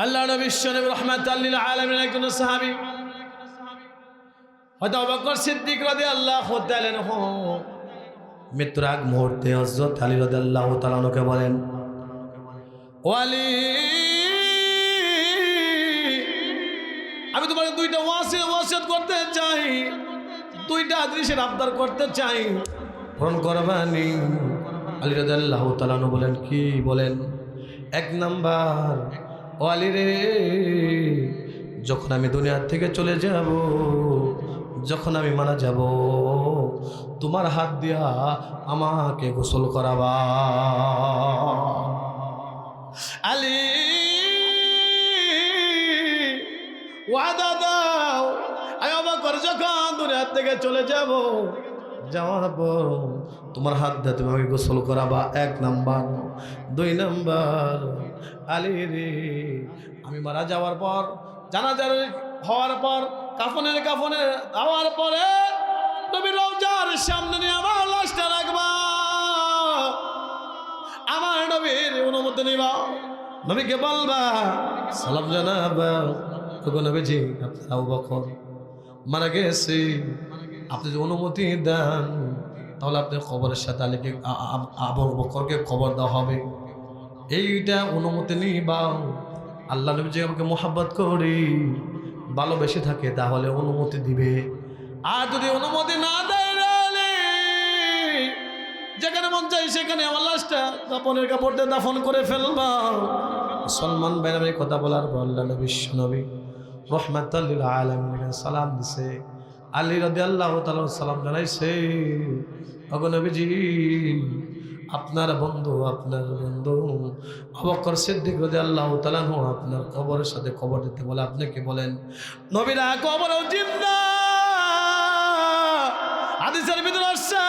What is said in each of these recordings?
আল্লাহ নবী বিশ্বনবী রাহমাতাল লিল আলামিন একজন সাহাবী হযরত আবু বকর সিদ্দিক রাদিয়াল্লাহু তাআলা আনহু মৃত্যুর আগ মুহূর্তে হযরত আলী রাদিয়াল্লাহু তাআলা আনহুকে বলেন, ও আলী, আমি তোমাকে দুইটা ওয়াসিয়ত করতে চাই, দুইটা আদেশের আবদার করতে চাই, পূরণ করবানি? আলী রাদিয়াল্লাহু তাআলা আনহু বলেন, কি বলেন? এক নাম্বার, ও আলী রে, যখন আমি দুনিয়া থেকে চলে যাব, যখন আমি মারা যাব, তোমার হাত দিয়া আমাকে গোসল করাবা। আলী, ওয়াদা দাও, আমি অবাক করে যখন দুনিয়া থেকে চলে যাব, যাওয়ার পর তোমার হাত দিয়ে তুমি আমাকে গোসল করাবা। এক নাম্বার। দুই নাম্বার, আলী রে, আমি মারা যাওয়ার পর, জানাজার হওয়ার পর, কাফনে দেওয়ার পরে নবীর রওজার সামনে নিয়ে আমার লাশটা রাখবা, আমার নবীর অনুমতি নিবা, নবীকে বলবা, সালাম জানাবা, ওগো নবীজি, আপনার আবু বকর মারা গেছে, আপনি যদি অনুমতি দেন তাহলে আপনি খবরের সাথে আলীকে আবু বকরকে খবর দেওয়া হবে। এইটা অনুমতি নিবা। আল্লাহ নবী যে আমাকে মোহাব্বত করি, ভালোবেসে থাকে, তাহলে অনুমতি দিবে। আর যদি অনুমতি না দেয়, যেখানে মন চাই সেখানে আমার লাশটা কাপড়ের কাপড় দিয়ে দাফন করে ফেলবা। সলমান ভাইয়ের আমি কথা বলার পর আল্লাহ নবী বিশ্বনবী রাহমাতাল লিল আলামিন সালাম দিছে। আলী রাদিয়াল্লাহু তাআলা সালাম জানাইছে, ওগো নবীজি, আপনার বন্ধু আবু বকর সিদ্দিক রাদিয়াল্লাহু তাআলা আপনার কবরের সাথে খবর দিতে বলে, আপনি কি বলেন? নবীরা কবরেও জিন্দা। হাদিসের ভিতরে আসছে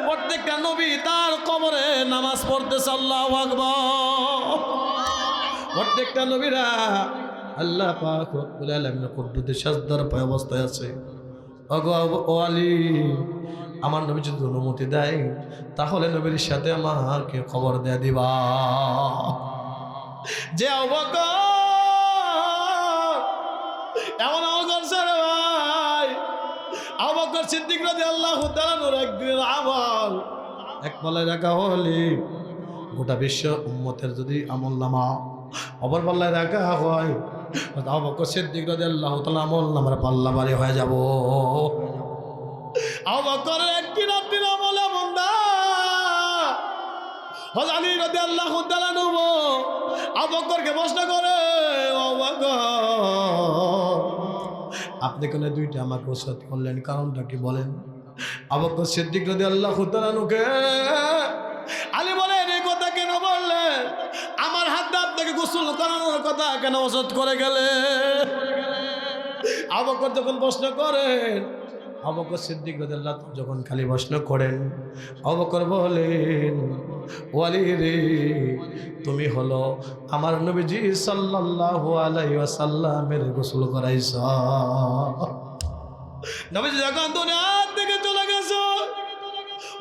প্রত্যেকটা নবী তার কবরে নামাজ পড়তেছে। আল্লাহু আকবার। প্রত্যেকটা নবীরা আল্লাহ পাক রব্বুল আলামিনের কুদরতে সাজদার পায় অবস্থায় আছে। ও আলী, আমার নবী যদি অনুমতি দেয় তাহলে নবীর সাথে আমাকে খবর দেয়া দিবা যে আবু বকর এমন আমল করছে রে ভাই। আবু বকর সিদ্দিক রাদিয়াল্লাহু তাআলা নূর একদিনের আমল এক পাল্লায় রাখা হলে গোটা বিশ্ব উম্মতের যদি আমল নামা অপর পাল্লায় রাখা হয়, আবু বকর সিদ্দিক রাদিয়াল্লাহু তাআলা আমল নামার পাল্লা ভারী হয়ে যাব। আবু বকরের একটি রাত্রির আমল এমন না, হযরত আলী রাদিয়াল্লাহু তাআলা আবু বকরকে প্রশ্ন করে, আবু বকর, আপনি কেন দুইটা আমাকে ওসিয়ত করলেন, কারণটা কি বলেন? আবু বকর সিদ্দিক রাদিয়াল্লাহু তাআলা আলী বলেন, এই কথা কেন বললেন? আমার হাতে আপনাকে গোসল করানোর কথা কেন ওসিয়ত করে গেলে? আবু বকর যখন প্রশ্ন করেন, আবু বকর সিদ্দিক রাদিয়াল্লাহু তাআলা যখন খালি প্রশ্ন করেন, আবু বকর বলেন, ও আলী রে, তুমি হলো আমার নবীজি সাল্লাল্লাহু আলাইহি ওয়াসাল্লামের গোসল করাইছ। নবীজি যখন দুনিয়া থেকে চলে গেছো,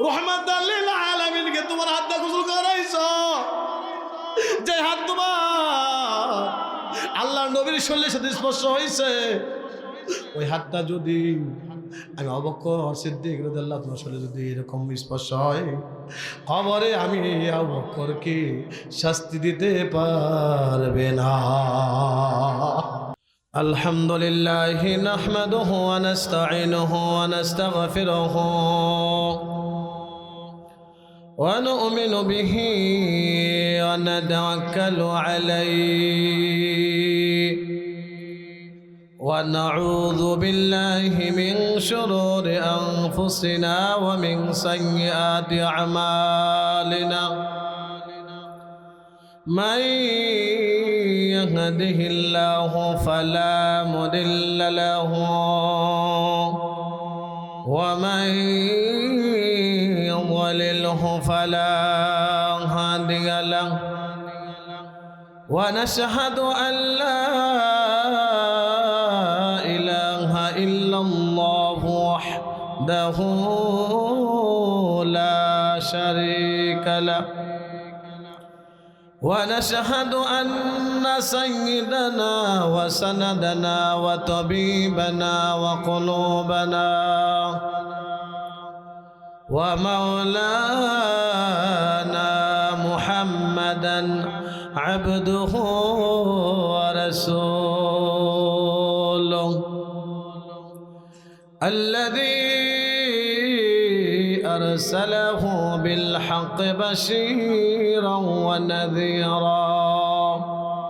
রাহমাতাল লিল আলামিনকে তোমার হাত দিয়ে গোসল করাইছ। যে হাত তোমার আল্লাহর নবীর শরীরের সাথে স্পর্শ হয়েছে, ওই হাতটা যদি আমি আবু বকর সিদ্দিক রাদিয়াল্লাহু তাআলা শরীরে যদি এরকম স্পর্শ হয়, কবরে আমি আবু বকরকে শাস্তি দিতে পারবে না। আলহামদুলিল্লাহ নাহমাদুহু ওয়া নাস্তাঈনুহু ওয়া নাস্তাগফিরুহু ওয়া নু'মিনু বিহি ওয়া নাতাওয়াক্কালু আলাইহি ওয়া নাউযু বিল্লাহি মিন শুরুরি আনফুসিনা ওয়া মিন সাইয়্যাতি আমালিনা। মান ইয়াহদিহিল্লাহু ফালা মুদিল্লা লাহু ওয়া মান ইউদ্লিলহু ফালা হাদিয়া লাহু ওয়া নাশহাদু আন লা ইলাহা ইল্লাল্লাহু ওয়াহদাহু লা শারীকা লাহু ونشهد أن سيدنا وسندنا وطبيبنا وقلوبنا ومولانا محمدا عبده ورسوله الذي أرسله بالحق بشيرا ونذيرا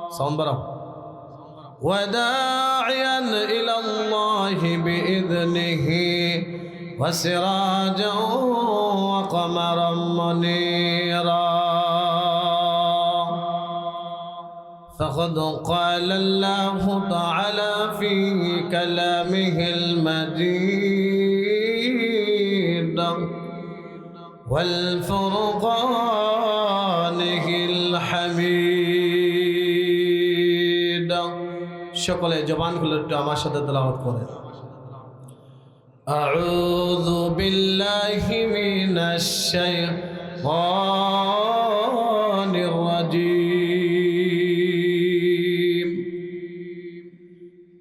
صنبرا وداعيا إلى الله بإذنه وسراجا وقمرا منيرا فقد قال الله تعالى في كلامه المجيد والفرقانه الحميد সকলে জবান খুলে একটু আমার সাথে তেলাওয়াত করেন أعوذ بالله من الشيطان الرجيم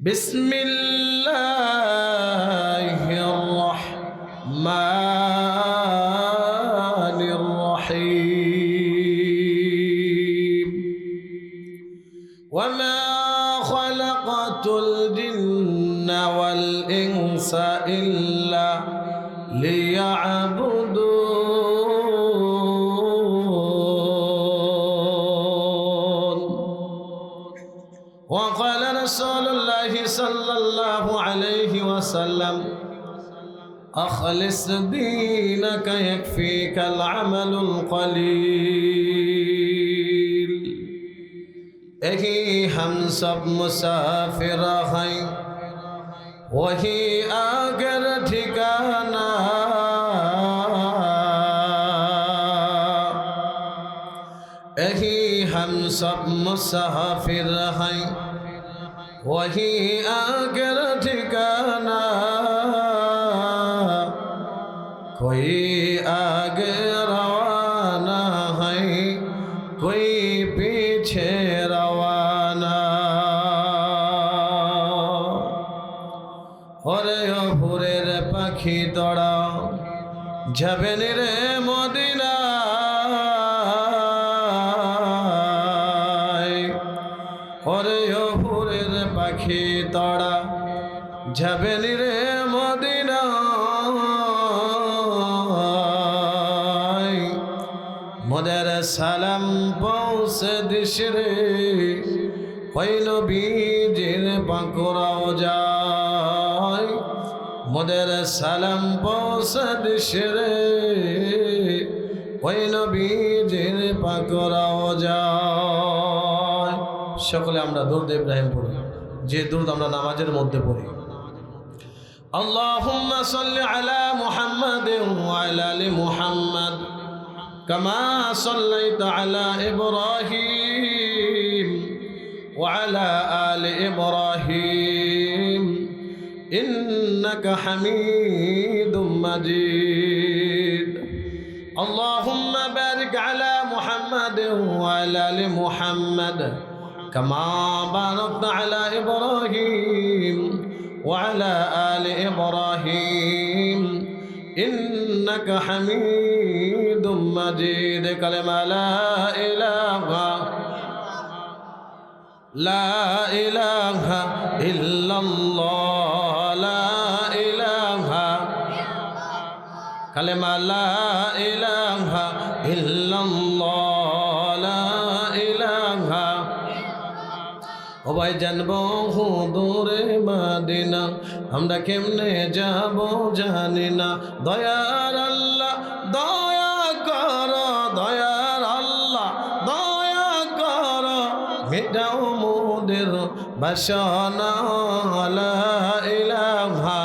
بسم الله الرحمن الرحيم وما خلقت الجن والإنس إلا ليعبدون وقال رسول الله صلى الله عليه وسلم أخلص دينك يكفيك العمل القليل यही हम सब मुसाफिर हैं वही आगर ठिकाना यही हम सब मुसाफिर हैं वही आगर ठिकाना कोई आगे रवाना है कोई पीछे रवाना ওরে অপুরের পাখি তোরা যাবেন রে মদিনায় ওরে অপুরের পাখি তোরা যাবেন রে মদিনায় মোদের সালাম পৌঁছে দিস রে ওই নবীজির বাঁকুড়াও যায় মোদের সালাম পৌঁছে দিস রে ওই নবীজির বাঁকুড়াও যায় সকলে আমরা দুরূদ ইব্রাহিম পড়ি যে দুরূদ আমরা নামাজের মধ্যে পড়ি আল্লাহুম্মা সাল্লি আলা মুহাম্মাদিন ওয়া আলা আলি মুহাম্মাদ কামা সাল্লাইতা আলা ইব্রাহিম وعلى آل إبراهيم إنك حميد مجيد اللهم بارك على محمد وعلى آل محمد كما باركت على إبراهيم وعلى آل إبراهيم إنك حميد مجيد كلمة لا إله إلا الله لا إله كلمة لا إله إلا الله لا إله ও ভাই জানবো হুদুরে মদিনা আমরা কেমনে যাব জানি না দয়ার আল্লাহ দয়া কর দয়ার আল্লাহ দয়া কর মিটাও মোদের বাসনা লা ইলাহা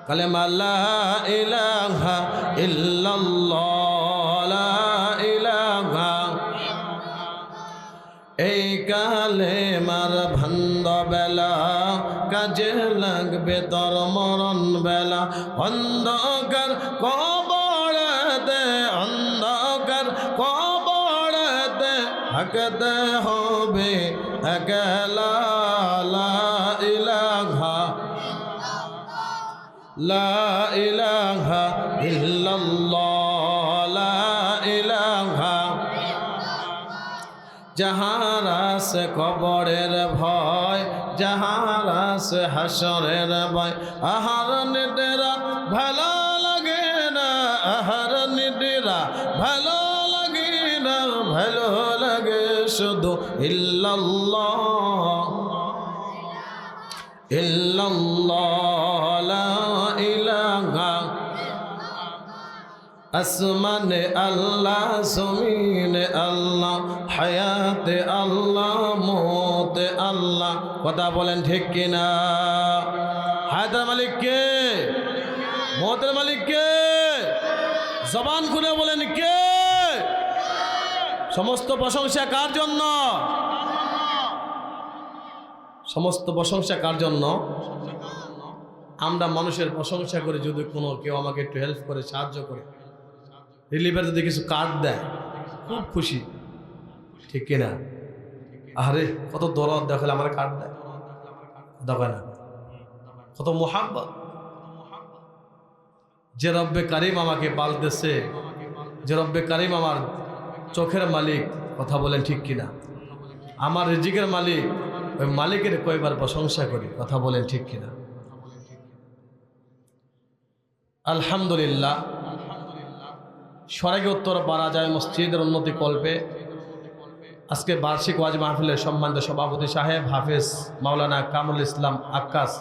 কালেমা লা ইলাহা ইল্লাল্লাহ লা ইলাহা এই কালেমার ভান্ড বেলা কাজে লাগবে তোর মরণ বেলা অন্ধকার কবরেতে অন্ধকার কবরেতে থাকতে হবে একলা লা ইলাহা লা ইলাহা ইল্লাল্লাহ লা ইলাহা যাহারা সে কবরের ভয় যাহারা সে হাসরের ভয় আহার নিদেরা ভালো লাগে না আহার নিদেরা ভালো লাগে না ভালো লাগে শুধু ইল্লাল্লাহ ইল্লাল্লাহ লা ইলাহা আসমানে আল্লাহ জমিনে আল্লাহ হায়াতে আল্লাহ মৌতে আল্লাহ কথা বলেন ঠিক কিনা হায়াতের মালিক কে মৌতের মালিক কে জবান খুলে বলেন কে সমস্ত প্রশংসা কার জন্য সমস্ত প্রশংসা কার জন্য আমরা মানুষের প্রশংসা করে যদি কোনো কেউ আমাকে একটু হেল্প করে সাহায্য করে রিলিফের যদি কিছু কার্ড দেয় খুব খুশি ঠিক কিনা আরে কত দরদ দেখালে আমার কার্ড দেয় দেখায় না কত মোহাব্বত যে রব্বে কারিম আমাকে পালতেছে যে রব্বে কারিম আমার চোখের মালিক কথা বলেন ঠিক কিনা আমার রিজিকের মালিক ওই মালিকের কয়বার প্রশংসা করি কথা বলেন ঠিক কিনা আলহামদুলিল্লাহ সরাইকে উত্তর পারা যায় মসজিদের উন্নতি কল্পে আজকে বার্ষিক ওয়াজ মাহফিলের সম্মানিত সভাপতি সাহেব হাফেজ মাওলানা কামরুল ইসলাম আক্কাস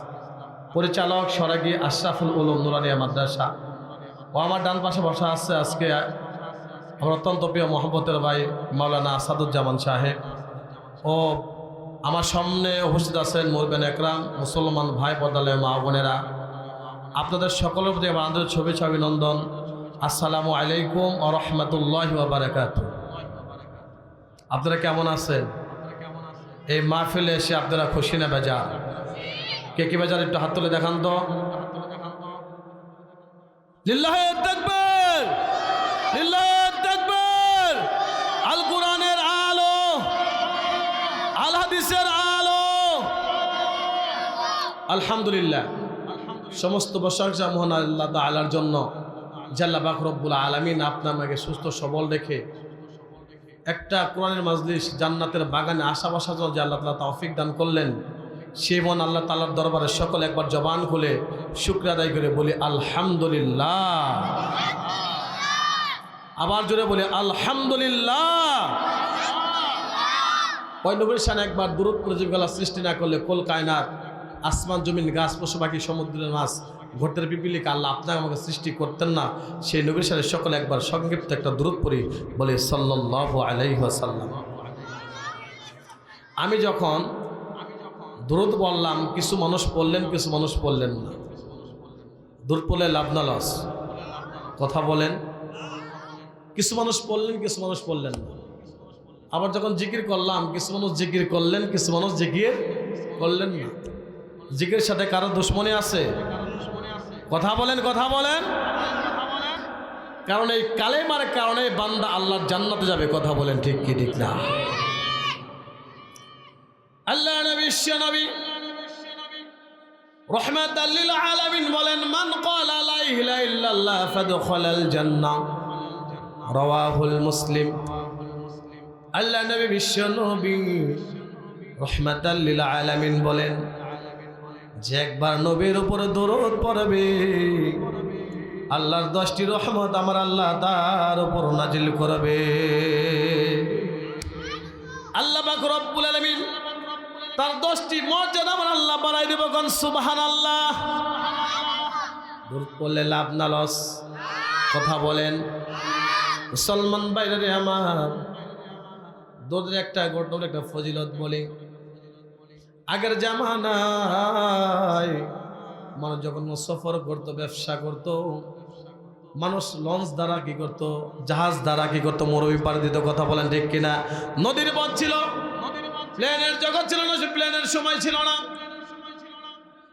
পরিচালক সরাগী আশরাফুল উলুম নুরানিয়া মাদ্রাসা ও আমার ডান পাশে বসা আছে আজকে আমার অত্যন্ত প্রিয় মোহাম্মতের ভাই মাওলানা আসাদুজ্জামান সাহেব ও আমার সামনে উপস্থিত আছেন মুরবেন একরাম মুসলমান ভাই পর্দালয় মা বোনেরা আপনাদের সকলের প্রতি আমার আন্তরিক শুভেচ্ছা অভিনন্দন আসসালামু আলাইকুম ওয়া রাহমাতুল্লাহি ওয়া বারাকাতুহু আপনারা কেমন আছেন এই মাহফিলে এসে আপনারা খুশি না বেজার কে কি বেজার একটু হাত তুলে দেখান তো লিল্লাহি তাকবীর লিল্লাহি তাকবীর আল কোরআনের আলো আল হাদিসের আলো আলহামদুলিল্লাহ সমস্ত প্রশংসা মহান আল্লাহ তাআলার জন্য জাল্লা পাক রব্বুল আলামিন আপনাকে সুস্থ সবল রেখে একটা কোরআনের মাজলিস জান্নাতের বাগানে আশাবাসা যে আল্লাহ তাআলা তৌফিক দান করলেন সেই মন আল্লাহ তাআলার দরবারে সকল একবার জবান খুলে শুকর আদায় করে বলি আলহামদুলিল্লাহ আবার জোরে বলি আলহামদুলিল্লাহ ওই নবীর শানে একবার দুরূদ পড়ে জীবগালা সৃষ্টি না করলে কুল কায়নাত আসমান জমিন গাছ পশু পাখি সমুদ্রের মাছ ঘটের পিপিলিকা আল্লাহ আপনাকে আমাকে সৃষ্টি করতেন না সেই নবীর সাথে সকলে একবার সংক্ষিপ্ত একটা দুরূদ পড়ি বলে সাল্লাল্লাহু আলাইহি ওয়াসাল্লাম আমি যখন দুরূদ বললাম কিছু মানুষ পড়লেন কিছু মানুষ পড়লেন না দুরূদ পড়লে লাভ না লস কথা বলেন কিছু মানুষ পড়লেন কিছু মানুষ পড়লেন না আবার যখন জিকির করলাম কিছু মানুষ জিকির করলেন কিছু মানুষ জিকির করলেন না জিকিরের সাথে কারো দুশ্মনী আছে কথা বলেন কারণ এই কালেমার কারণে বান্দা আল্লাহর জান্নাতে যাবে কথা বলেন ঠিক কি ঠিক না আল্লাহ নবী নবী রাহমাতাল লিল আলামিন বলেন মান ক্বালা লা ইলাহা ইল্লাল্লাহ ফাদখালাল জান্নাহ রাওয়াহুল মুসলিম আল্লাহ নবী বিশ্ব নবী রাহমাতাল লিল আলামিন বলেন যে একবার নবীর উপরে দরুদ পড়বে আল্লাহর 10টি রহমত আমার আল্লাহ তার উপর নাজিল করবে আল্লাহ পাক রব্বুল আলামিন তার 10টি মর্যাদা আমার আল্লাহ বাড়াই দেব কোন সুবহানাল্লাহ দরুদ পড়লে লাভ না লস কথা বলেন মুসলমান ভাইরা আমার দরুদের একটা ঘটনা একটা ফজিলত বলি আগের জামানায় মানুষ যখন সফর করত ব্যবসা করত মানুষ লঞ্চ দ্বারা কি করত জাহাজ দ্বারা কি করত মরুভূমি পাড়ি দিত কথা বলেন ঠিক কিনা নদীর পথ ছিল প্লেনের জগৎ ছিল না সে প্লেনের সময় ছিল না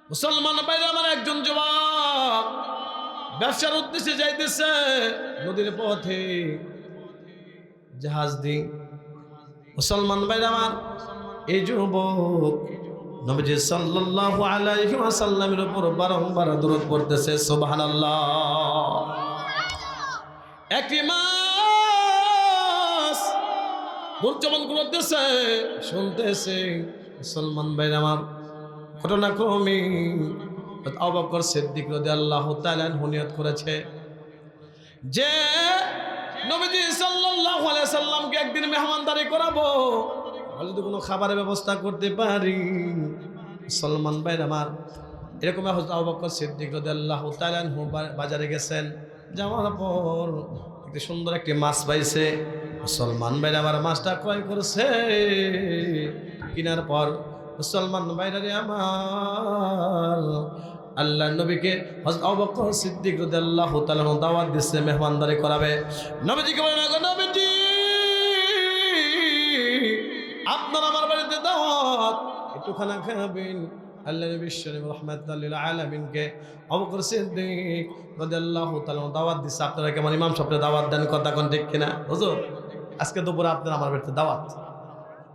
মুসলমান ভাইরা আমার একজন যুবক ব্যবসার উদ্দেশ্যে যাইতেছে নদীর পথে জাহাজ দিয়ে মুসলমান ভাই আমার, এই যুবক নবীজি সাল্লাল্লাহু আলাইহি ওয়াসাল্লামের উপর বারংবার দরুদ পড়তেছে সুবহানাল্লাহ। একটি মাস উচ্চারণ করতেছে, শুনতেছে। মুসলমান ভাই আমার, ঘটনাক্রমে আবু বকর সিদ্দিক রাদিয়াল্লাহু তাআলা আনহু নিয়ত করেছে যে নবীজি সাল্লাল্লাহু আলাইহি সাল্লামকে একদিন মেহমানদারি করাবো, যদি কোনো খাবারের ব্যবস্থা করতে পারি। মুসলমান ভাই আমার, এরকম হযরত আবু বকর সিদ্দিক রাদিয়াল্লাহু তাআলা আনহু বাজারে গেছেন, যাওয়ার পর একটি সুন্দর একটি মাছ পাইছে। মুসলমান ভাই আমার, মাছটা ক্রয় করেছে। কেনার পর মুসলমান ভাইরা আমার, আল্লাহ নবীকে হযরত আবু বকর সিদ্দিক রাদিয়াল্লাহু তাআলা দাওয়াত দিচ্ছে, মেহমানদারি করাবে। নবীজিকে বলেন, নবীজি আপনার আমার বাড়িতে দাওয়াত, একটু খানা খাবেন। আল্লাহ নবী বিশ্বনবী রাহমাতুল্লাহ লিল আলামিনকে আবু বকর সিদ্দিক রাদিয়াল্লাহু তাআলা দাওয়াত দিচ্ছে। আপনারা কেমন ইমাম সাহেবকে দাওয়াত দেন, কথা কোন ঠিক কিনা? হুজুর আজকে দুপুরে আপনার আমার বাড়িতে দাওয়াত,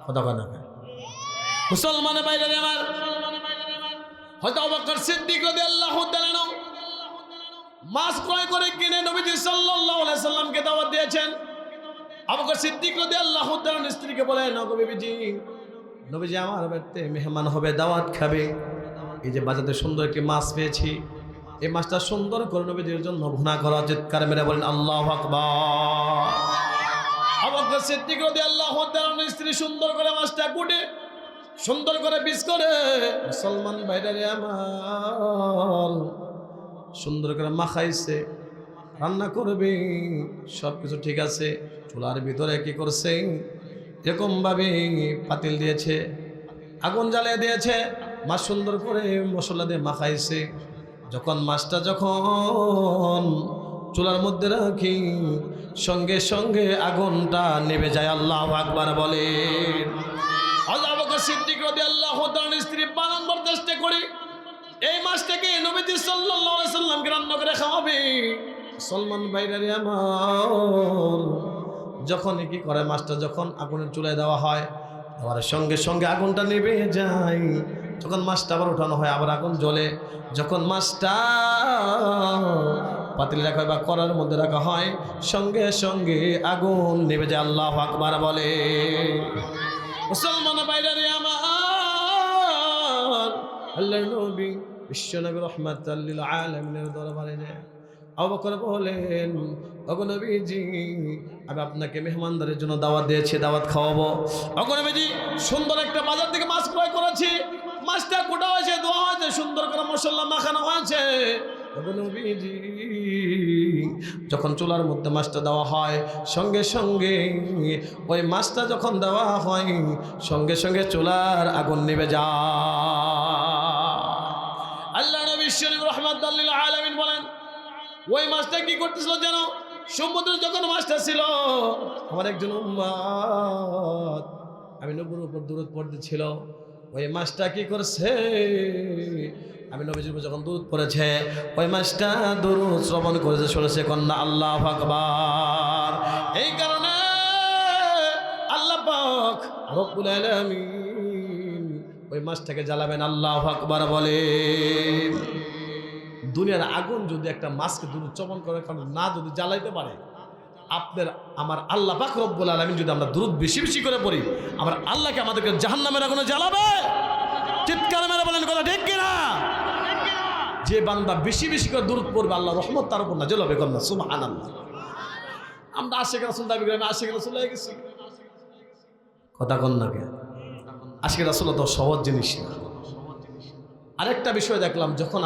কথা কোন না? মুসলমান ভাইরা আমার, হযরত আবু বকর সিদ্দিক রাদিয়াল্লাহু তাআলা মাছ ক্রয় করে কিনে নবীজি সাল্লাল্লাহু আলাইহি সাল্লামকে দাওয়াত দিয়েছেন। আবু বকর সিদ্দিক রাদিয়াল্লাহু তাআলা স্ত্রীকে বলেন, নগো নবীজি আমার বাড়িতে মেহমান হবে, দাওয়াত খাবে। এই যে বাজারে সুন্দর একটি মাছ পেয়েছি, এই মাছটা সুন্দর করে নবীজির জন্য ভুনা করা। চিৎকার মেরে বলেন আল্লাহু আকবার। আবু বকর সিদ্দিক রাদিয়াল্লাহু তাআলা স্ত্রী সুন্দর করে মাছটা কুটে, সুন্দর করে পিস করে, মুসলমান ভাইরা আমার, সুন্দর করে মাখাইছে, রান্না করবে, সবকিছু ঠিক আছে। চুলার ভিতরে কি করছে, এরকম ভাবে পাতিল দিয়েছে, আগুন জ্বালিয়ে দিয়েছে, মাছ সুন্দর করে মশলা দিয়ে মাখাইছে। যখন মাছটা চুলার মধ্যে রাখি, সঙ্গে সঙ্গে আগুনটা নেভে যায়। আল্লাহু আকবার বলে। আবু বকর সিদ্দিক রাদিয়াল্লাহু তাআলার স্ত্রী বারংবার চেষ্টা করে এই মাছটাকে নবীজি সাল্লাল্লাহু আলাইহি সাল্লামকে রান্না করে খাওয়াবে। মুসলমান ভাইরা আমার, যখন কি করে, মাছটা যখন আগুনের চুলায় দেওয়া হয়, আবার সঙ্গে সঙ্গে আগুনটা নিভে যায়। যখন মাছটা আবার উঠানো হয়, আবার আগুন জ্বলে। যখন মাছটা পাতিলে রাখা হয় বা কড়ার মধ্যে রাখা হয়, সঙ্গে সঙ্গে আগুন নিভে যায়। আল্লাহু আকবার বলে। মুসলমান ভাইরা আমার, আল্লাহর নবী বিশ্বনবী রাহমাতুল্লাহ লিল আলামিনের দরবারে যায়। আবু বকর বলেন, ওগো নবীজি আমি আপনাকে মেহমানদারির জন্য দাওয়াত দিয়েছি, দাওয়াত খাওয়াবো। ওগো নবীজি সুন্দর একটা বাজার থেকে মাছ ক্রয় করেছি, মাছটা কোটা হয়েছে, ধোয়া হয়েছে, সুন্দর করে মশলা মাখানো হয়েছে। ওগো নবীজি যখন চুলার মধ্যে মাছটা দেওয়া হয়, সঙ্গে সঙ্গে ওই মাছটা যখন দেওয়া হয়, সঙ্গে সঙ্গে চুলার আগুন নিভে যায়। আল্লাহ নবী রাহমাতুল্লাহ লিল আলামিন বলেন, ওই মাছটা কি করতেছিল যেন, সমুদ্রে যখন মাছটা ছিল, আমার একজন উম্মত আমি নবীর উপর দরুদ পড়তেছিল। ওই মাছটা কি করছে, আমি নবীজির উপর যখন দরুদ পড়েছে, ওই মাছটা দরুদ শ্রবণ করেছে, শুনেছে কন্যা আল্লাহু আকবার। এই কারণে আল্লাহ পাক রব্বুল আলামিন ওই মাছটাকে জ্বালাবেন। আল্লাহু আকবার বলে। দুনিয়ার আগুন যদি একটা মাছকে দরুদ শ্রবণ করে না যদি জ্বালাইতে পারে, আপনার আমার আল্লাহ পাক রব্বুল আলামিন যদি আমরা দরুদ বেশি বেশি করে পড়ি, আমার আল্লাহকে আমাদেরকে জাহান্নামের আগুনে জ্বালাবে। চিৎকার মেরে বলেন, কথা ঠিক কিনা? যে বান্দা বেশি বেশি করে দরুদ পড়বে, আল্লাহ রহমত তার উপর নাযিল হবে। কন্যা সুবহানাল্লাহ। আমরা আশিক রাসূল দাবি করি, আশিক রাসূল হয়ে গেছি, কথা কন্যাকে। আশিক রাসূল তো সহজ জিনিস না। আরেকটা বিষয় দেখলাম, যখন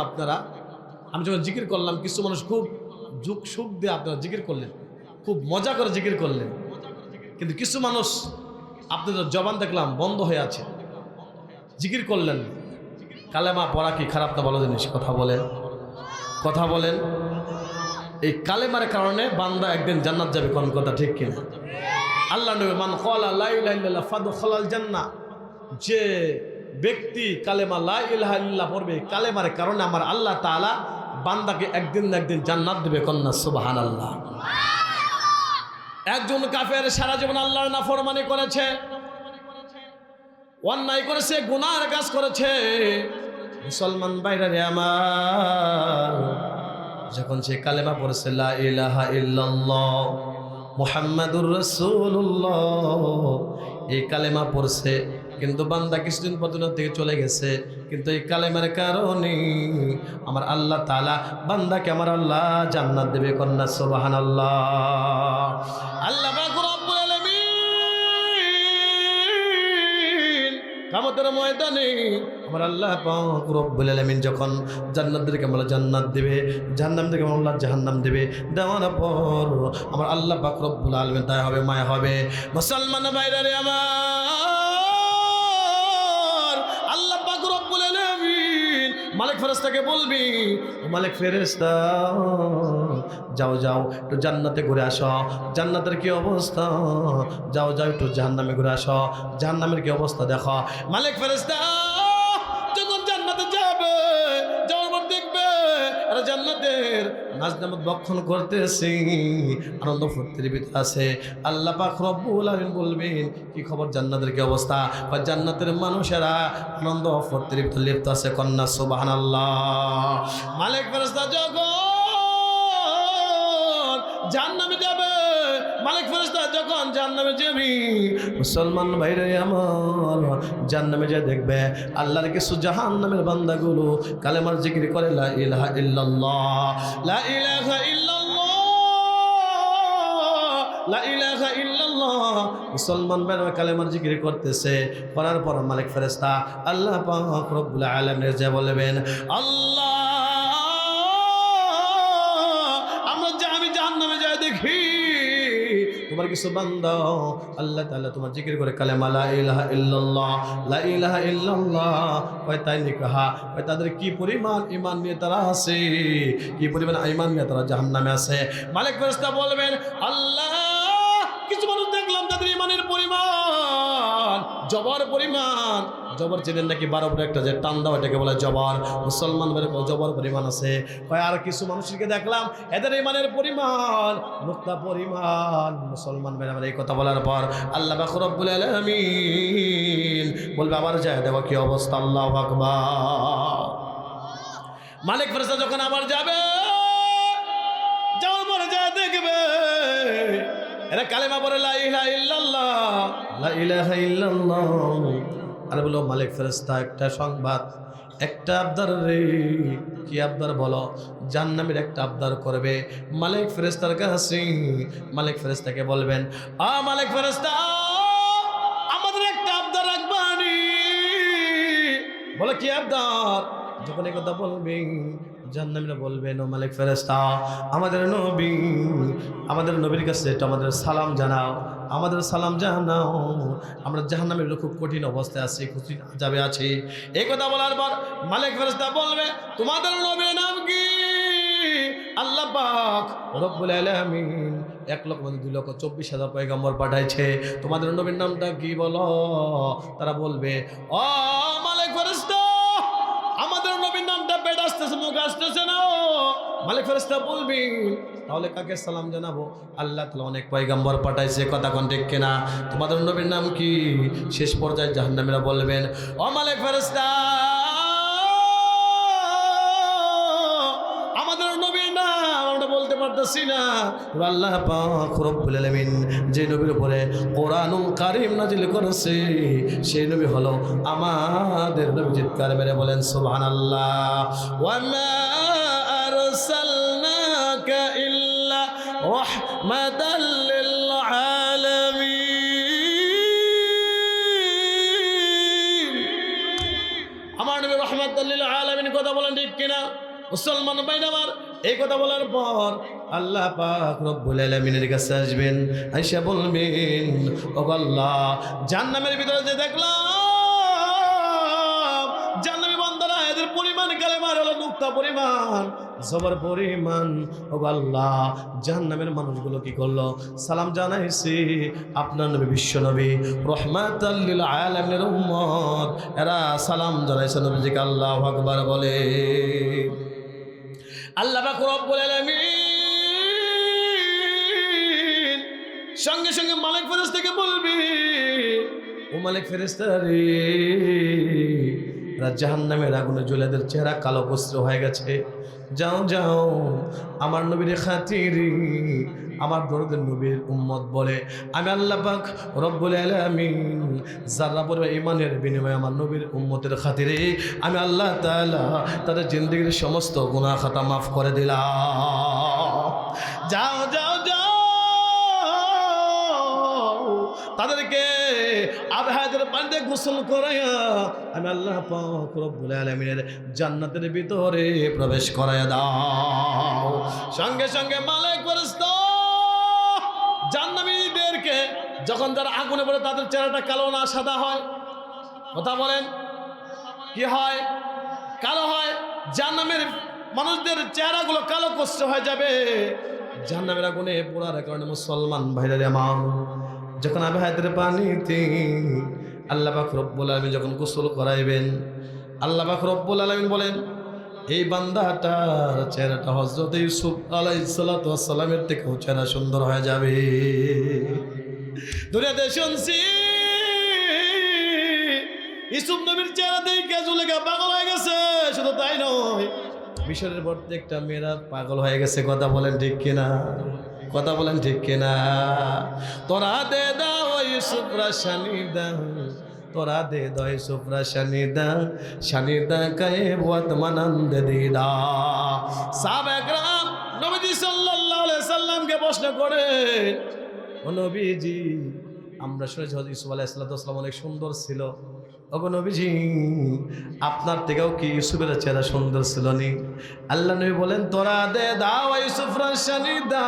আমি যখন জিকির করলাম, কিছু মানুষ খুব সুখ দিয়ে আপনারা জিকির করলেন, খুব মজা করে জিকির করলেন, কিন্তু কিছু মানুষ আপনাদের জবান দেখলাম বন্ধ হয়ে আছে, জিকির করলেন। কালেমা পড়া কি খারাপ না ভালো জিনিস? কথা বলেন। এই কালেমার কারণে বান্দা একদিন জান্নাত যাবে, কোন কথা ঠিক কিনা? আল্লাহ নবী মান ক্বালা লা ইলাহা ইল্লাল্লাহ ফাদখালাল জান্নাহ, যে ব্যক্তি কালেমা লা ইলাহা ইল্লাল্লাহ পড়বে, কালেমার কারণে আমার আল্লাহ তাআলা বান্দাকে একদিন না একদিন জান্নাত দেবে। কন্যা সুবহানাল্লাহ। একজন কাফের সারা জীবন আল্লাহর নাফরমানি করেছে, অন্যায় করেছে, গুনার কাজ করেছে। মুসলমান ভাইরা রে আমার, যখন সে কালেমা পড়েছে লা ইলাহা ইল্লাল্লাহ মুহাম্মাদুর রাসূলুল্লাহ, এই কালেমা পড়ছে, কিন্তু বান্দা কিছুদিন পর দুনিয়া থেকে চলে গেছে, কিন্তু এই কালেমার কারণে আমার আল্লাহ তাআলা বান্দাকে আমার আল্লাহ জান্নাত দেবে। কন্যা সুবহানাল্লাহ। আল্লাহ পাক রব্বুল আলামিন কিয়ামতের ময়দানে আমার আল্লাহ পাক রব্বুল আলামিন যখন জান্নাতদেরকে আমরা জান্নাত দেবে, জাহান্নামদেরকে আল্লাহ জাহান্নাম দেবে, দেওয়ার পর আমার আল্লাহ পাক রব্বুল আলামিন দয়া হবে, মায়া হবে। মুসলমান ভাইরা রে আমার, আল্লাহ পাক রব্বুল আলামিন মালিক ফেরেশতাকে বলবি, ও মালিক ফেরেশতা যাও যাও একটু জান্নাতে ঘুরে আসো, জান্নাতের কি অবস্থা, যাও যাও একটু জাহান্নামে ঘুরে আসো, জাহান্নামের কি অবস্থা দেখো। মালিক ফেরেশতা যখন জান্নাতে যাবে, যাওয়ার পর দেখবে আর জান্নাতের নাজনামত বক্ষণ করতেছি, আনন্দ ফুর্তির ভিতরে আছে। আল্লাহ পাক রব্বুল আলামিন বলবেন কি খবর, জান্নাতের কি অবস্থা? বা জান্নাতের মানুষেরা আনন্দ ফুর্তির ভিতরে লিপ্ত আছে। কন্যা সুবহানাল্লাহ। মালিক ফেরেশতা যখন জাহান্নামে যাবে, মালিক ফেরেশতা যখন জাহান্নামে যাবে, মুসলমান ভাইরা আমার জাহান্নামে যা দেখবে আল্লাহর কিছু জাহান্নামের বান্দাগুলো কালেমার জিকির করে লা ইলাহা ইল্লাল্লাহ, লা ইলাহা ইল্লাল্লাহ, লা ইলাহা ইল্লাল্লাহ। মুসলমান ভাইরা কালেমার জিকির করতেছে, করার পর মালিক ফেরেশতা আল্লাহ পাক রব্বুল আলামিন যা বলবেন, আল্লাহ আমি জাহান্নামে যাই দেখি তোমার কিছু বান্দা আল্লাহ তাআলা তোমার জিকির করে কালেমা লা ইলাহা ইল্লাল্লাহ, লা ইলাহা ইল্লাল্লাহ কয়, তাই নিকাহা কয় তাদের কি পরিমাণ ঈমান নিয়ে তারা আছে, কি পরিমাণ ঈমান নিয়ে তারা জাহান্নামে আছে। মালিক ফেরেশতা বলবেন, আল্লাহ কিছু মানুষ দেখলাম তাদের ঈমানের পরিমাণ জবর পরিমাণ, জবর চেনেন নাকি 12 বড় একটা যে টান দাও এটাকে বলে জবর, মুসলমান বলে জবর পরিমাণ আছে। কয় আর কিছু মানুষকে দেখলাম এদের ঈমানের পরিমাণ মুক্তা পরিমাণ। মুসলমান বের আমার এই কথা বলার পর আল্লাহ পাক রব্বুল আলামিন বলবে আবার যায় দেখো কি অবস্থা। আল্লাহু আকবার। মালিক ফেরেশতা যখন আবার যাবে, যাওয়ার পরে যায় দেখবে এরা কালেমা পড়ে লা ইলাহা ইল্লাল্লাহ, লা ইলাহা ইল্লাল্লাহ। আর বলো মালিক ফেরেশতা একটা সংবাদ, একটা আবদার রে। কি আবদার বলো? জাহান্নামের একটা আবদার করবে মালিক ফেরেশতার কাছে। মালিক ফেরেশতাকে বলবেন, মালিক ফেরেশতা আমাদের একটা আবদার রাখবানি। বলে কি আবদার? যখন এই কথা বলবে জাহান্নামীরা বলবেন, ও মালিক ফেরেশতা আমাদের নবীর কাছে একটু আমাদের সালাম জানাও, আমাদের সালাম জানাও, আমরা জাহান্নামের খুব কঠিন অবস্থায় আছি, কঠিন আযাবে আছি। এই কথা বলার পর মালিক ফেরেশতা বলবে, তোমাদের নবীর নাম কি? আল্লাহ পাক রব্বুল আলামিন 1,02,24,000 পয়গম্বর পাঠাইছে, তোমাদের নবীর নামটা কি বলো? তারা বলবে, ও মালিক ফেরেশতা আমাদের নবীর নামটা বেদ আসতেছে, মুখ আসতেছে না। মালিক ফেরেশতা বলবি তাহলে কাকে সালাম জানাবো? আল্লাহ তাআলা অনেক পয়গম্বর পাঠাইছে, কথা কোন ঠিক কিনা? তোমাদের নবীর নাম কি? শেষ পর্যায়ে জাহান্নামীরা বলবেন, ও মালিক ফেরেশতা আমাদের নবীর নাম আমরা বলতে পারতেছি না। আল্লাহ পাক রব্বুল আলামিন যে নবীর উপরে কোরআনুল কারীম নাজিল করেছে সেই নবী হলো আমাদের নবী। চিৎকার মেরে বলেন সুবহানাল্লাহ। ওয়া মা আরসালনাকা ইল্লা রাহমাতাল লিল আলামিন। আমার নবী রাহমাতাল লিল আলামিন, কথা বলেন ঠিক কিনা? মুসলমান ভাই আমার এই কথা বলার পর আল্লাহ পাক রব্বুল আলামিনের কাছে আসবেন, আয়েশা বলবেন, ও আল্লাহ জাহান্নামের ভিতরে যে দেখলাম জাহান্নামী বান্দারা এদের পরিমাণ কালেমার হলো নুক্তা পরিমাণ, জবর পরিমাণ। ও আল্লাহ জাহান্নামের মানুষগুলো কি করলো? সালাম জানাইছি আপনার নবী বিশ্ব নবী রাহমাতাল লিল আলামিনের উম্মত, এরা সালাম জানাইছে নবীজিকে। আল্লাহু আকবার বলে। আল্লাহ পাক রব্বুল আলামিন সঙ্গে সঙ্গে মালিক ফেরেশতাকে বলবি, ও মালিক ফেরেশতা রে, জাহান্নামের আগুনে জ্বলে এদের চেহারা কালো বস্ত্র হয়ে গেছে। যাও যাও আমার নবীর খাতিরে, আমার দরদের নবীর উম্মত বলে আমি আল্লাহ পাক রব্বুল আলামিন যারা পরিমাণ ঈমানের বিনিময়ে আমার নবীর উম্মতের খাতিরে আমি আল্লাহ তাআলা তাদের জিন্দেগীর সমস্ত গুনাহ খাতা মাফ করে দিলাম। যাও যাও যাও তাদেরকে আবহাওয়ার পানিতে গোসল করাইয়া আমি আল্লাহ পাক রব্বুল আলামিনের জান্নাতের ভিতরে প্রবেশ করাইয়া দাও। সঙ্গে সঙ্গে মালায়েক ফেরেশতা জান্নাতীদেরকে যখন যারা আগুনে পড়ে তাদের চেহারাটা কালো না সাদা হয়? কথা বলেন, কি হয়? কালো হয়। জাহান্নামের মানুষদের চেহারাগুলো কালো কষ্ট হয়ে যাবে জাহান্নামের আগুনে পোড়ার কারণে। মুসলমান ভাইরা আমার, যখন আবহাওয়ার পানিতে আল্লাহ পাক রব্বুল আলামিন যখন গোসল করাইবেন, আল্লাহ পাক রব্বুল আলামিন বলেন এই বান্দাটার চেহারাটা হযরত ইউসুফ আলাইহিস সালাতু ওয়াস সালামের থেকেও চেহারা সুন্দর হয়ে যাবে। দুনিয়াতে শুনছি ইউসুফ নবীর চেহারা দেখে জুলেখা পাগল হয়ে গেছে। শুধু তাই নয়, মিশরের প্রত্যেকটা মেয়েরা পাগল হয়ে গেছে। কথা বলেন ঠিক কিনা? কথা বলেন ঠিক কিনা? তোরা দে দাও ইউসুফরা শানিদা, তোরা দে দাও ইউসুফরা শানিদা, শানিদা কায়ে বহুত মানন্দ দিদা। সাহাবায়ে নবীজি সাল্লাল্লাহু আলাইহি সাল্লামকে প্রশ্ন করে, ও নবীজি আমরা শুনেছি হযরত ইউসুফ আলাইহিস সালাম অনেক সুন্দর ছিল, ওগো নবীজি আপনার থেকেও কি ইউসুফের চেহারা সুন্দর ছিল নি? আল্লাহ নবী বলেন তোরা দে দাও ইউসুফরা শানিদা,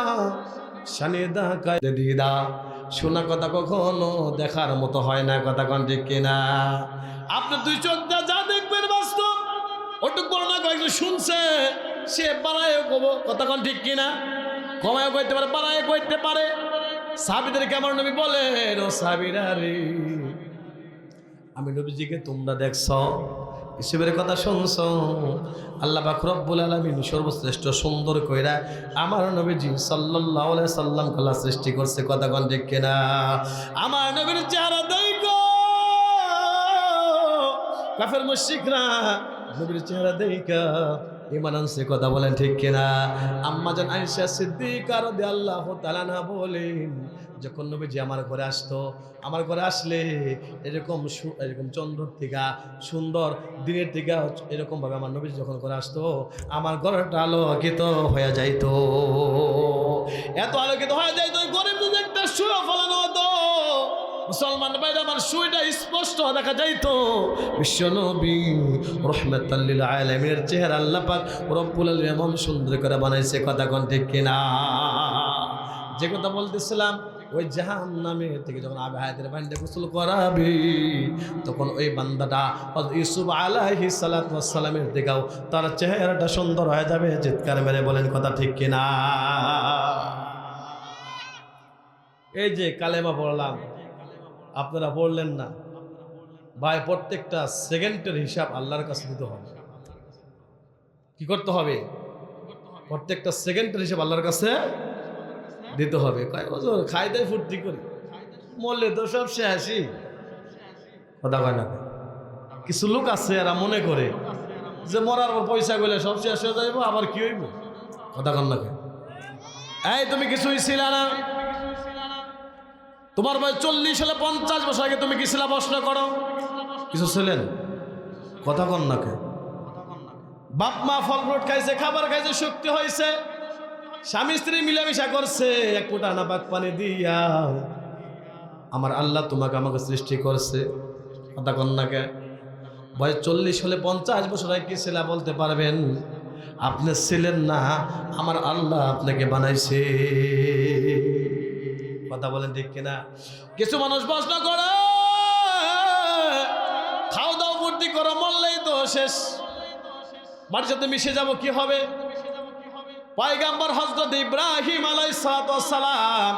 শানিদা কায়ে দিদা। শোনা কথা কখনো দেখার মতো হয় না। কথা কোন ঠিক কিনা? আপনি দুই চোখ যা দেখবেন বাস্তব, ওটুক বড় না কয়েকজন শুনছে সে বাড়ায় কব। কথা কোন ঠিক কিনা? কমায় কইতে পারে, বাড়ায় কইতে পারে। সাহাবীদেরকে আমার নবী বলেন, ও সাহাবীরা রে, আমি নবীজিকে তোমরা দেখছো, ইউসুফের কথা শুনছো, আল্লাহ পাক রব্বুল আলামিন সর্বশ্রেষ্ঠ সুন্দর কইরা আমার নবীজি সাল্লাল্লাহু আলাইহি সাল্লাম আল্লাহ সৃষ্টি করছে। কথা কোন ঠিক কিনা? আমার নবীর চেহারা দেখো, কাফের মুশরিকরা নবীর চেহারা দেখা ঈমান আনছে। কথা বলেন ঠিক কিনা? আম্মা জান আয়েশা সিদ্দিকা রাদিয়াল্লাহু তাআলা না বলেন, যখন নবীজি আমার ঘরে আসতো, আমার ঘরে আসলে এরকম চন্দ্রের থেকে সুন্দর দিনের থেকে এরকম ভাবে আমার নবীজি যখন ঘরে আসতো আমার ঘরটা আলোকিত হয়ে যাইতো। এত আলোকিত হয়ে যাইতো, ঘরের মধ্যে একটা শুয়ে ফলানো হতো। মুসলমান ভাইরা আমার শুইটা স্পষ্ট দেখা যাইতো। বিশ্বনবী রাহমাতাল লিল আলামিনের চেহারা আল্লাহ পাক রব্বুল আলামিন এমন সুন্দর করে বানাইছে। কথা কোন ঠিক কিনা? যে কথা বলতেছিলাম, ওই জাহান্নামে থেকে যখন আবহাওয়ার পানিতে গোসল করাবি তখন ওই বান্দাটা ইউসুফ আলাইহিস সালাতু ওয়াস সালামের দিকেও তার চেহারাটা সুন্দর হয়ে যাবে। চিৎকার মেরে বলেন কথা ঠিক কিনা? এই যে কালেমা পড়লাম, আপনারা পড়লেন না ভাই, প্রত্যেকটা সেকেন্ডের হিসাব আল্লাহর কাছে দিতে হবে। কি করতে হবে? প্রত্যেকটা সেকেন্ডের হিসাব আল্লাহর কাছে দিতে হবে। কয় বছর খাই দেয় ফুর্তি করি, মরলে তো সব শেষই। কথা কয় না? কিছু লোক আছে এরা মনে করে যে মরার পর পয়সা গেলে সব শেষ হয়ে যাইব, আবার কি হইব? কথা কন না? এই তুমি কিছুই ছিল না, তোমার বয়স 40 হলে 50 বছর আগে তুমি কি ছিলা? প্রশ্ন করো। কিছু ছিলেন? কথা কন না? বাপ মা ফল ফ্রুট খাইছে, খাবার খাইছে, শক্তি হয়েছে, স্বামী স্ত্রী মিলামিশা করছে, এক ফোঁটা নাপাক পানি দিয়া আমার আল্লাহ তোমাকে আমাকে সৃষ্টি করছে। কথা কন না? বয়স 40 হলে 50 বছর আগে কি ছিলা বলতে পারবেন? আপনি ছিলেন না, আমার আল্লাহ আপনাকে বানাইছে। কথা বলেন ঠিক কিনা? কিছু মানুষ প্রশ্ন করে খাও দাও ফুর্তি করো, মরলেই তো শেষ, বাড়ির সাথে মিশে যাব, কি হবে? পয়গম্বর হযরত ইব্রাহিম আলাইহিস সালাম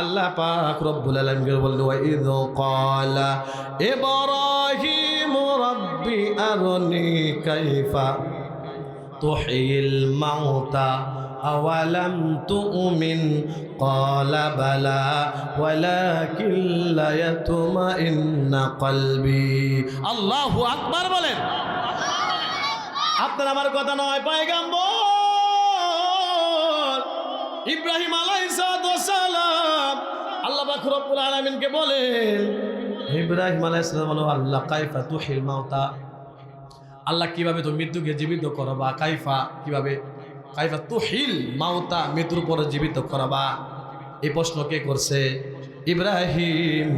আল্লাহ পাক রব্বুল আলামিন বলেন, ওয়া ইয ক্বালা ইব্রাহিম রাব্বি আরনি কাইফা তুহিল মাউতা আওয়ালাম তুমিন ক্বালা বালা ওয়ালাকিন লিয়াতমাইন্না কলবি। আল্লাহু আকবার বলেন। আপনার আমার কথা নয়, পয়গম্বর ইব্রাহিম আলাইহিস সালাম আল্লাহ পাক রব্বুল আলামিনকে বলেন, ইব্রাহিম আলাইহিস সালাম বলো, আল্লাহ কাইফা তুহিল মাউতা, আল্লাহ কিভাবে তুমি মৃত্যুকে জীবিত করবা? কাইফা, কিভাবে? কাইফা তুহিল মাউতা, মৃত্যুর পরে জীবিত করবা। এই প্রশ্ন কে করছে? ইব্রাহিম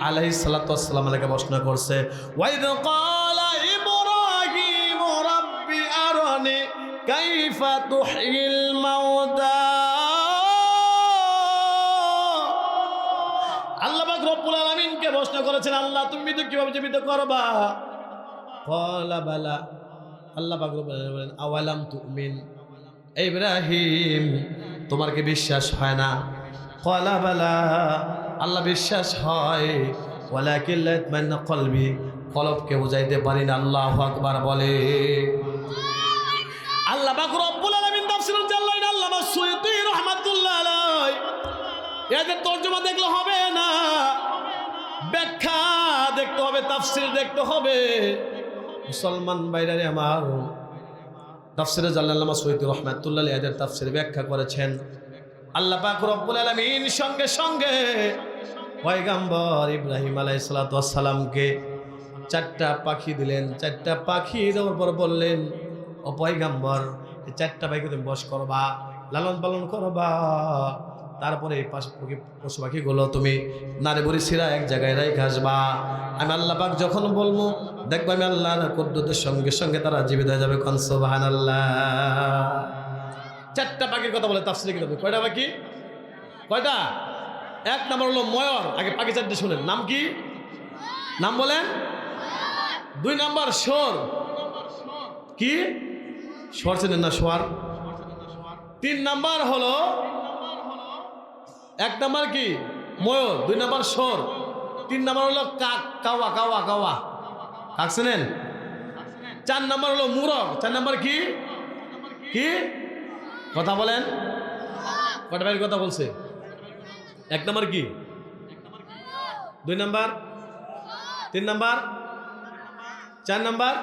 আলাইহিস সালাতু ওয়াস সালাম আলাইকে প্রশ্ন করছে। ওয়াইদ ক্বালা ইব্রাহিম রাব্বি আরানি কাইফা তুহিল মাউতা। আল্লাহ পাক রব্বুল আলামিনকে প্রশ্ন করেছেন, আল্লাহ তুমি মৃত্যু কিভাবে জীবিত করবা? ক্বালা বালা, আল্লাহ পাক রব্বুল আলামিন বলেন, আওয়ালাম তুমিন, ইব্রাহিম তোমার কি বিশ্বাস হয় না? ক্বালা বালা, আল্লাহ বিশ্বাস হয়, ওয়ালাকিন লিয়াতমাইন্না কলবি, কলবকে বুঝাইতে পারি না। আল্লাহু আকবার বলে। আল্লাহ পাক রব্বুল আলামিন তাফসীরুল জালালাইন আল্লামা সুয়ুতী রাহমাতুল্লাহ আলাইহি এদের তরজমা দেখলে হবে না, ব্যাখ্যা দেখতে হবে, তাফসীর দেখতে হবে। মুসলমান ভাইরা আমার, তাফসীরে জালালাইন আল্লামা সুয়ুতী রাহমাতুল্লাহ আলাইহি এদের তাফসীর ব্যাখ্যা করেছেন। আল্লাহ পাক রব্বুল আলামিন সঙ্গে সঙ্গে পয়গম্বর ইব্রাহিম আলাইহিস সালাতু ওয়াস সালামকে 4টা পাখি দিলেন। 4টা পাখি দেওয়ার পর বললেন, ও পয়গম্বর, এই 4টা পাখি তুমি বশ করবা, লালন পালন করবা, তারপরে এই পশু পাখিগুলো তুমি নারে বড়ি সিরা এক জায়গায় রেখে আসবা। আমি আল্লাহ পাক যখন বলবো, দেখবো আমি আল্লাহর কুদরতের সঙ্গে সঙ্গে তারা জীবিত হয়ে যাবে। কোন সুবহানাল্লাহ। 4টা পাখির কথা বলে তাফসীরে কি হবে? কয়টা পাখি? কয়টা? 1 নাম্বার হলো ময়ূর। আগে পাখি 4টে শুনেন, নাম কি? নাম বলেন। 2 নাম্বার শোর। কি? শোর চেনেন না? শোয়ার। 3 নাম্বার হলো, 1 নাম্বার কি? ময়ূর, 2 নাম্বার শোর, 3 নাম্বার হলো কাক, কাওয়া কাওয়া কাওয়া, কাক চেনেন? 4 নাম্বার হলো মুরগ। 4 নাম্বার কি? কি কথা বলেন? কয়টা পাখির কথা বলছে? 1 নাম্বার কি? 2 নাম্বার, 3 নাম্বার, 4 নাম্বার।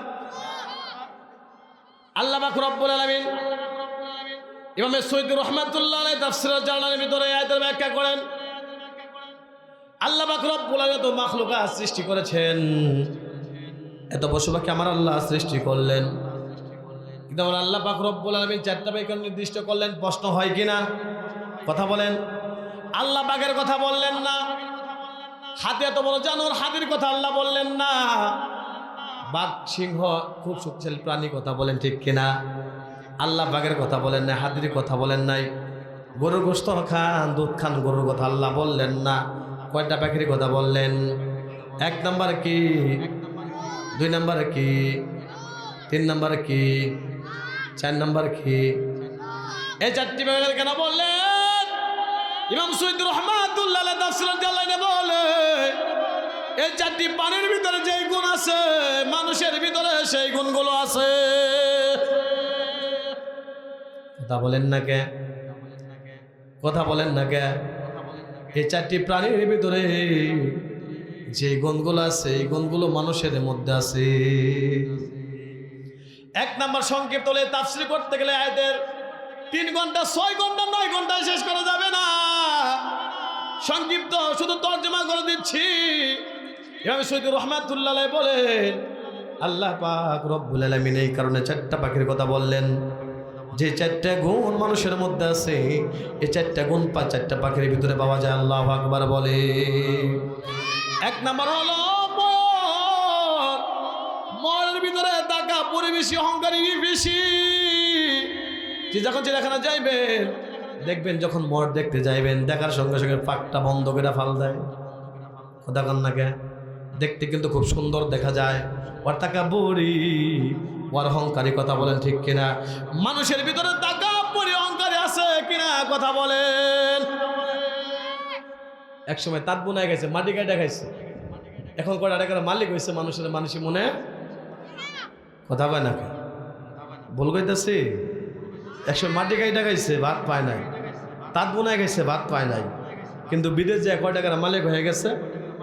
আল্লাহ পাক রব্বুল আলামিন ইমাম সুয়ুতী রাহমাতুল্লাহ আলাইহি তাফসীরুল জালালাইনের ভিতরে আয়াতের ব্যাখ্যা করেন, আল্লাহ পাক রব্বুল আলামিন তো মাখলুকাত সৃষ্টি করেছেন, এত পশু পাখি আমার আল্লাহ সৃষ্টি করলেন, কিন্তু আমার আল্লাহ পাক রব্বুল আলামিন 4টা পাখি নির্দিষ্ট করলেন। প্রশ্ন হয় কিনা? কথা বলেন। আল্লাহ পাকের কথা বললেন না। হাতি এত বড় জানোয়ার, হাতির কথা আল্লাহ বললেন না। বাঘ, সিংহ খুব শক্তিশালী প্রাণী, কথা বলেন ঠিক কিনা? আল্লাহ বাঘের কথা বলেন নাই, হাতির কথা বলেন নাই। গরুর গোশত খান, দুধ খান, গরুর কথা আল্লাহ বললেন না। কয়টা পাখির কথা বললেন? 1 নাম্বার কি? 2 নাম্বার কি? 3 নাম্বার কি? 4 নাম্বার কি? এই 4টি পাখির কেন বললেন? ইমাম সুয়ুতী রাহমাতুল্লাহ আলাইহি তাফসীরুল জালালাইনে বলে, এই 4টি পানির ভিতরে যেই গুণ আছে, মানুষের ভিতরে সেই গুণগুলো আছে। কথা বলেন না কে? কথা বলেন না কে? এই 4টি প্রাণীর ভিতরে যে গুণগুলো আছে, এই গুণগুলো মানুষের মধ্যে আছে। 1 নাম্বার সংক্ষিপ্ত হলে তাফসীর করতে গেলে আয়াতের 3 ঘন্টা, 6 ঘন্টা, 9 ঘন্টায় শেষ করা যাবে না। সংক্ষিপ্ত শুধু তর্জমা করে দিচ্ছি। ইমাম সুয়ুতী রাহমাতুল্লাহ আলাইহি বলেন, আল্লাহ পাক রব্বুল আলামিন এই কারণে 4টা পাখির কথা বললেন, যে 4টা গুণ মানুষের মধ্যে আছে, এই 4টা গুণ 4টা পাখির ভিতরে পাওয়া যায়। আল্লাহু আকবার বলে। 1 নাম্বার হলো ময়ূর। ময়ূরের ভিতরে টাকা পরিবেশী, অহংকারী বেশি। যে যখন চিড়িয়াখানা যাইবেন, দেখবেন যখন ময়ূর দেখতে যাইবেন, দেখার সঙ্গে সঙ্গে পাকটা বন্ধ করে ফাল দেয়। কথা কন না কে? দেখতে কিন্তু খুব সুন্দর দেখা যায়। ওর টাকা বুড়ি, ওর অহংকারী, কথা বলেন ঠিক কিনা? মানুষের ভিতরে টাকা বুড়ি অহংকারী আছে কিনা? কথা বলেন। এক সময় তাঁত বুনায় গেছে, মাটি কাটা খাইছে, এখন কয়টা টাকার মালিক হয়েছে মানুষের, মানুষই মনে কথা কয় না। ভুল কইতাছি? একশো মাটি কাইটা খাইছে, ভাত পায় নাই, তাঁত বোনায় গেছে, ভাত পায় নাই, কিন্তু বিদেশ যে কয় টাকার মালিক হয়ে গেছে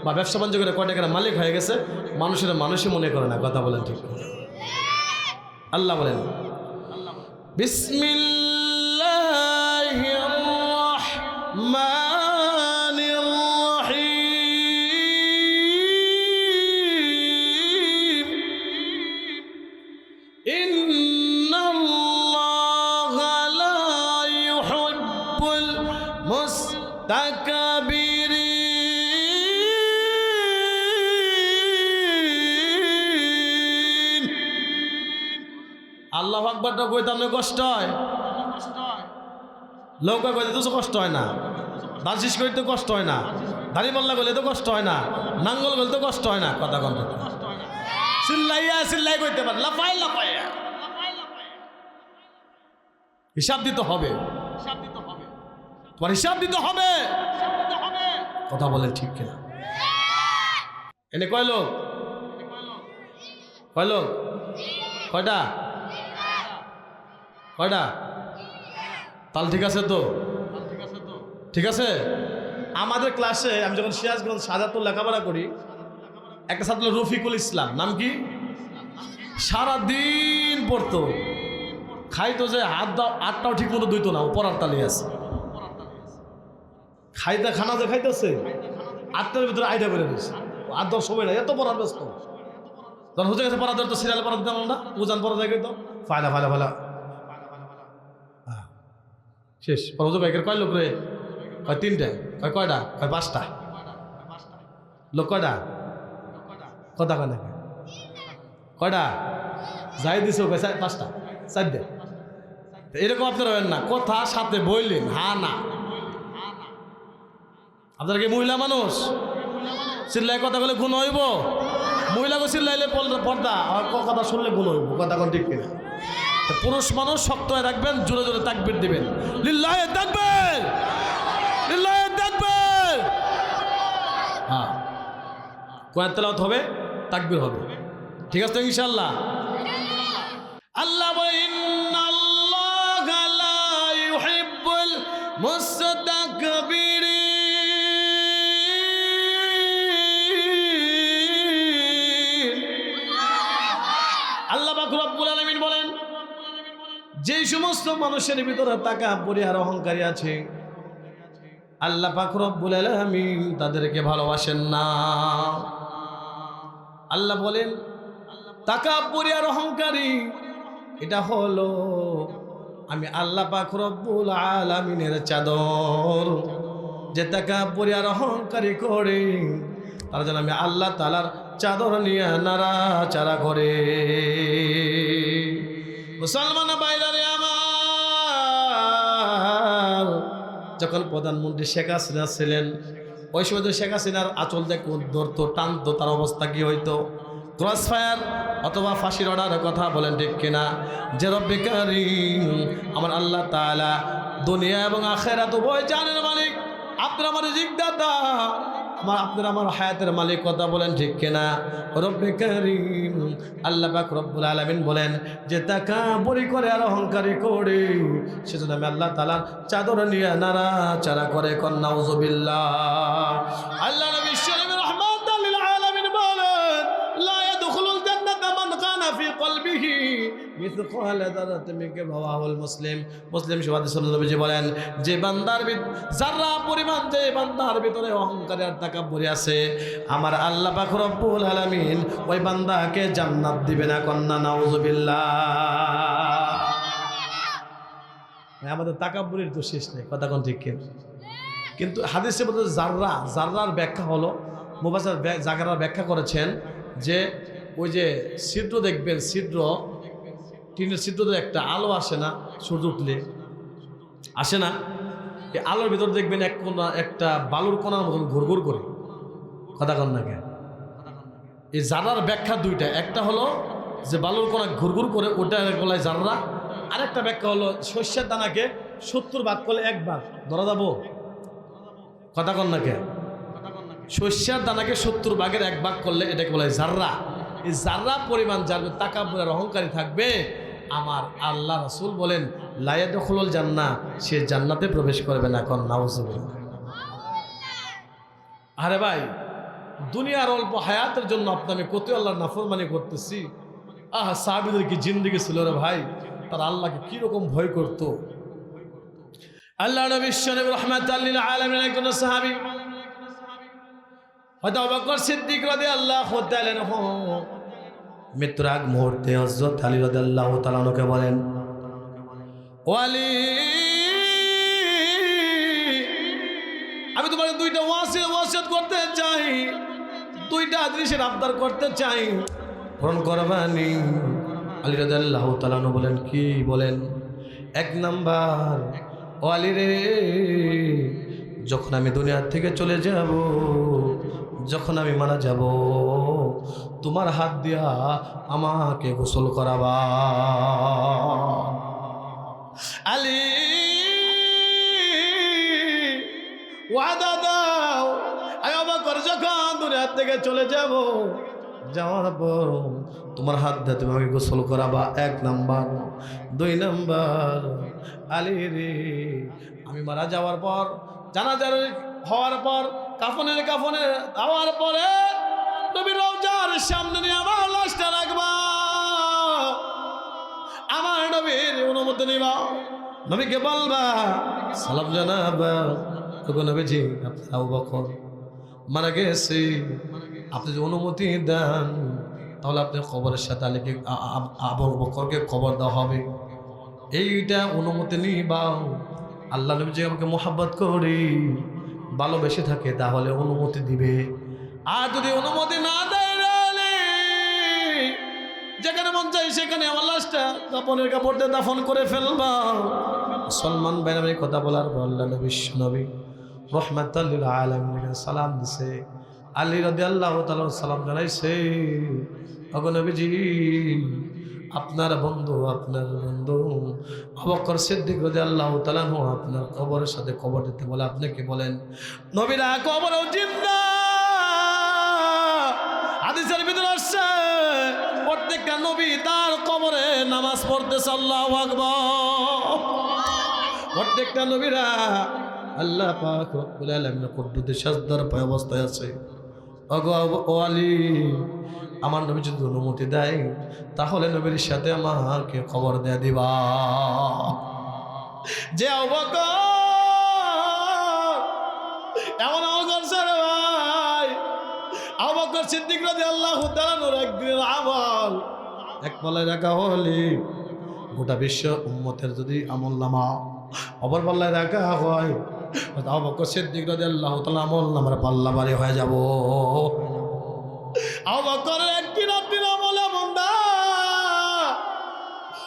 বা ব্যবসা বাণিজ্য করে কয় টাকার মালিক হয়ে গেছে, মানুষই মনে করে না। কথা বলেন ঠিক? আল্লাহ বলেন বিসমিল্লাহির রাহমানির রাহিম ইন্নাল্লাহা লা ইউহিব্বুল মুস্তাকবিরিন। আল্লাহু আকবারটা কইতে আপনার কষ্ট হয়? লৌকা কইতে তো কষ্ট হয় না, দার্জিস কইতে কষ্ট হয় না, দাড়িপাল্লা গলে তো কষ্ট হয় না, নাঙ্গল গলে তো কষ্ট হয় না। কথা কন, চিল্লাই কইতে পারে, লাফাই হিসাব দিতে হবে, তোমার হিসাব দিতে হবে। কথা বলেন ঠিক কিনা? এনে কয় লোক? কয়টা? তাল ঠিক আছে তো? ঠিক আছে। আমাদের ক্লাসে আমি যখন সিরাজগঞ্জ সাজাতুল লেখাপড়া করি, একটা ছাত্র রফিকুল ইসলাম, নাম কি, সারাদিন পড়তো, খাইতো যে হাতটাও ঠিক মতো ধুইতো না, পড়ার তালি আছে, খানা যে খাইতেছে 8টার ভিতরে আইডা বেড়ে দিয়েছে, 8-10 সময় না, এত পড়ার ব্যস্ত। যখন হুজে গেছে পড়া ধরতো, সিরিয়াল পড়া দিতাম না, উজান পড়া যায় তো ফায়লা শেষ। হুজুর বাইকের কয় লোক রে? কয় 3টা। কয় কয়টা? কয় 5টা। লোক কয়টা? কথা কয় না কয়টা? যাই দিছে 5টা, 4টে। এরকম আপনারা হবেন না, কথা সাথে বললেন, হা না। আপনারা কি মহিলা মানুষ? চিল্লাই কথা বলে গুণ হইব? মহিলাকে চিল্লাইলে পর্দা, আর কথা শুনলে গুণ হইব। কথা কোন ঠিক কিনা? পুরুষ মানুষ শক্ত হয়ে রাখবেন, জোরে জোরে তাকবীর দিবেন, লিল্লাহি তাকবীর, লিল্লাহি তাকবীর। হ্যাঁ, কোরআন তেলাওয়াত হবে, তাকবীর হবে, ঠিক আছে তো ইনশাআল্লাহ? আল্লাহ বলেন ইন্নাল্লাহা লা ইউহিব্বুল মুস্তাকবিরিন। আল্লাহ পাক রব্বুল আলামিন বলেন, যেই সমস্ত মানুষের ভিতরে তাকাব্বুরি আর অহংকারী আছে, আল্লাহ পাক রব্বুল আলামিন তাদেরকে ভালোবাসেন না। আল্লাহ বলেন তাকাব্বুরি আর অহংকারী এটা হলো আমি আল্লাহ পাক রব্বুল আলামিনের চাদর। যে তাকাব্বুরি আর অহংকারী করে তার জন্য আমি আল্লাহ তাআলার চাদর নিয়ে নাড়াচাড়া করে। মুসলমান ভাইরা আমার, যখন প্রধানমন্ত্রী শেখ হাসিনা ছিলেন, ওই সময় তো শেখ হাসিনার আঁচল দেখো ধরতো, টানতো, তার অবস্থা কি হইতো? ক্রস ফায়ার অথবা ফাঁসির অর্ডারের কথা বলেন ঠিক কিনা? যে রব্বে কারীম আমার আল্লাহ তাআলা দুনিয়া এবং আখিরাত উভয় জানের মালিক, আপনারা আমার জিজ্ঞাসা আপনারা আমার হায়াতের মালিক। কথা বলেন ঠিক কিনা? রব্বে কারীম আল্লাহ পাক রব্বুল আলামিন বলেন যে তাকাব্বুরি করে আর অহংকারী করে সেজন্য আমি আল্লাহ তাআলার চাদর নিয়ে নাড়াচাড়া করে। কন নাউযুবিল্লাহ। আল্লাহ নবী শরীফ রাহমাতাল লিল আলামিন বলেন লা ইয়াদখুলুল জান্নাতা মান কানা ফি কলবিহি মিসকাল যারাতিন মিন রাওয়াহুল মুসলিম। মুসলিম শরীফে নবীজি বলেন যে বান্দার যারা পরিমাণ যে বান্দার ভিতরে অহংকার আর তাকাব্বুরি আছে, আমার আল্লাহ পাক রব্বুল আলামিন ওই বান্দাকে জান্নাত দিবে না। কন্না নাউযুবিল্লাহ। আমাদের তাকাব্বুরির তো শেষ নেই। কথা কোন ঠিক কিন্তু হাদিসে বলতে জাররার ব্যাখ্যা হলো, মুফাসসির জাররার ব্যাখ্যা করেছেন যে ওই যে ছিদ্র দেখবেন, ছিদ্র টিনের ছিদ্রতে একটা আলো আসে না, সূর্য উঠলে আসে না, এই আলোর ভিতর দেখবেন একটা বালুর কোনার মতন ঘুরঘুর করে। কথা কন না কেন? এই জাররার ব্যাখ্যা দুইটা, একটা হলো যে বালুর কোনা ঘুরঘুর করে, ওটা বলায় জাররা। আরেকটা ব্যাখ্যা হলো শস্যের দানাকে 70 ভাগ করলে 1 ভাগ ধরা যাবো। কথা কন না কেন? শস্যের দানাকে 70 ভাগের 1 ভাগ করলে এটাকে বলা হয় জাররা। এই জাররা পরিমাণ যার তাকাব্বুর আর অহংকারী থাকবে, আমার আল্লাহ রাসূল বলেন লা ইয়াদখুলুল জান্নাহ, সে জান্নাতে প্রবেশ করবে না। কোন নাউজুবিল্লাহ। আরে ভাই, দুনিয়ার অল্প হায়াতের জন্য আপনি আমি কত আল্লাহর নাফরমানি করতেছি। সাহাবীদের কি জিন্দেগি ছিল রে ভাই, তারা আল্লাহকে কি রকম ভয় করত। আল্লাহ নবী বিশ্বনবী রাহমাতাল লিল আলামিন একজন সাহাবী, হযরত আবু বকর সিদ্দিক রাদিয়াল্লাহু তাআলা আনহু মৃত্যুর আগ মুহূর্তে হযরত আলী রাদিয়াল্লাহু তাআলা আনহুকে বলেন, ও আলী, আমি তোমাকে দুইটা ওয়াসিয়ত করতে চাই, দুইটা আদেশের আবদার করতে চাই, পূরণ করবানি? আলী রাদিয়াল্লাহু তাআলা আনহু বলেন, কি বলেন? এক নাম্বার, ও আলী রে, যখন আমি দুনিয়া থেকে চলে যাব, যখন আমি মারা যাব, তোমার হাত দিয়া আমাকে গোসল করাবা। আলী, ওয়াদা দাও, আমি অবাক করে যখন দুনিয়া থেকে চলে যাব, যাওয়ার পর তোমার হাত দিয়ে তুমি আমাকে গোসল করাবা। এক নাম্বার। দুই নাম্বার, আলী রে, আমি মারা যাওয়ার পর, জানাজার হওয়ার পর, কাফনে দেওয়ার পরে নবীর রওজার সামনে নিয়ে আমার লাশটা রাখবা, আমার নবীর অনুমতি নিবা, নবীকে বলবা, সালাম জানাবা, ওগো নবীজি, আপনার আবু বকর মারা গেছে, আপনি যদি অনুমতি দেন তাহলে আপনি কবরের সাথে আলীকে আবু বকরকে কবর দেওয়া হবে। এইটা অনুমতি নিবা। আল্লাহ নবী যে আমাকে মোহাব্বত করি, ভালোবেসে থাকে, তাহলে অনুমতি দিবে। আর যদি অনুমতি না দেয়, যেখানে মন চাই সেখানে আমার লাশটা কাপড়ের কাপড় দিয়ে দাফন করে ফেলবা। সলমান ভাই নামে কথা বলার পর আল্লাহ নবী বিশ্বনবী রাহমাতাল লিল আলামিন সালাম দিছে। আলী রাদিয়াল্লাহু তাআলা সালাম জানাইছে, ওগো নবীজি, আপনার বন্ধু আবু বকর সিদ্দিক রাদিয়াল্লাহু তাআলা আপনার কবরের সাথে কবর দিতে বলে, আপনি কি বলেন? নবীরা কবরও জিন্দা। হাদিসের ভিতরে আসছে, প্রত্যেকটা নবী তার কবরে নামাজ পড়তেছে। আল্লাহু আকবার। প্রত্যেকটা নবীরা আল্লাহ পাক রব্বুল আলামিনের কুদরতে সাজদার পায় অবস্থায় আছে। ওগো ও আলী, আমার নবী যদি অনুমতি দেয় তাহলে নবীর সাথে আমাকে খবর দিয়ে দিবা। যে আবু বকর এমন আমল করছে রে ভাই, আবু বকর সিদ্দিক রাদিয়াল্লাহু তাআলা নূর একদিনের আমল এক পাল্লায় রাখা হলে গোটা বিশ্ব উম্মতের যদি আমল নামা অপর পাল্লায় রাখা হয়, আবু বকর সিদ্দিক রাদিয়াল্লাহু তাআলা আমল নামার পাল্লা ভারী হয়ে যাব। আবু বকরের একটি রাত্রির আমল এমন না,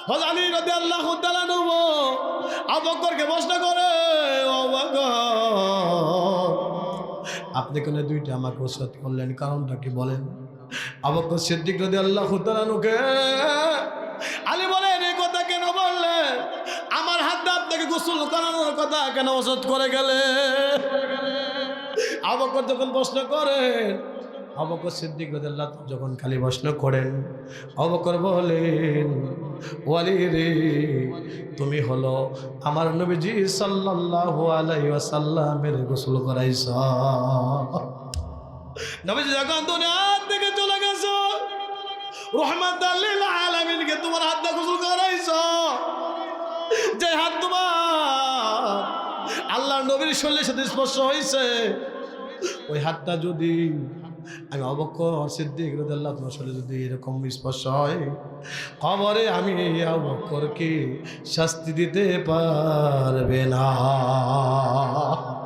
হযরত আলী রাদিয়াল্লাহু তাআলা আবু বকরকে প্রশ্ন করে, আবু বকর, আপনি কেন দুইটা আমাকে ওসিয়ত করলেন, কারণটা কি বলেন? আবু বকর সিদ্দিক রাদিয়াল্লাহু তাআলা আলী বলেন, এই কথা কেন বললেন? আমার হাতে আপনাকে গোসল করানোর কথা কেন ওসিয়ত করে গেলে? আবু বকর যখন প্রশ্ন করেন, আবু বকর সিদ্দিক রাদিয়াল্লাহু তাআলা যখন খালি প্রশ্ন করেন, আবু বকর বলেন, ওয়ালি রে, তুমি হলো আমার নবীজি সাল্লাল্লাহু আলাইহি ওয়াসাল্লামের গোসল করাইছ। নবীজি যখন দুনিয়া থেকে চলে গেছো, রাহমাতাল লিল আলামিনকে তোমার হাত দিয়ে গোসল করাইছ। যে হাত তোমার আল্লাহর নবীর শরীরের সাথে স্পর্শ হয়েছে, ওই হাতটা যদি আমি আবু বকর সিদ্দিক রাদিয়াল্লাহু তাআলা শরীরে যদি এরকম স্পর্শ হয়, কবরে আমি আবু বকরকে শাস্তি দিতে পারবে না।